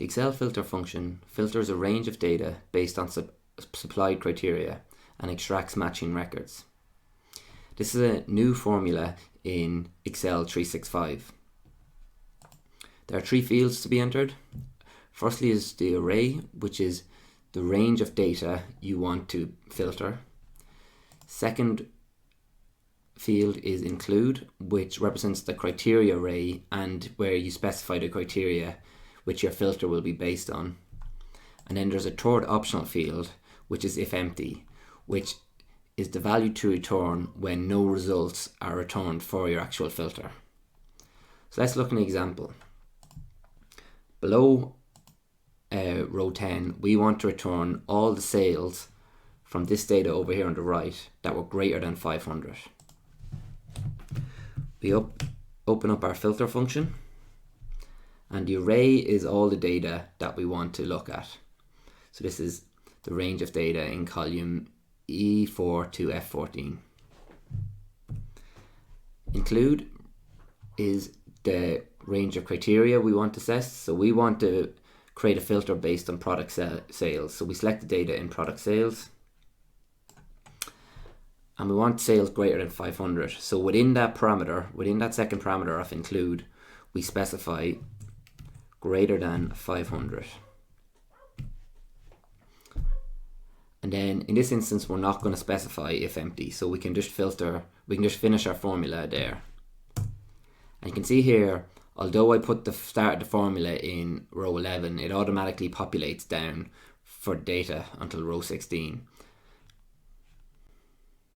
The Excel filter function filters a range of data based on supplied criteria and extracts matching records. This is a new formula in Excel 365. There are 3 fields to be entered. Firstly is the array, which is the range of data you want to filter. Second field is include, which represents the criteria array and where you specify the criteria which your filter will be based on. And then there's a third optional field, which is if empty, which is the value to return when no results are returned for your actual filter. So let's look at an example. Below row 10, we want to return all the sales from this data over here on the right that were greater than 500. We open up our filter function, and the array is all the data that we want to look at. So this is the range of data in column E4 to F14. Include is the range of criteria we want to assess. So we want to create a filter based on product sales. So we select the data in product sales, and we want sales greater than 500. So within that parameter, within that second parameter of include, we specify greater than 500. And then in this instance, we're not going to specify if empty. So we can just finish our formula there. And you can see here, although I put the start of the formula in row 11, it automatically populates down for data until row 16.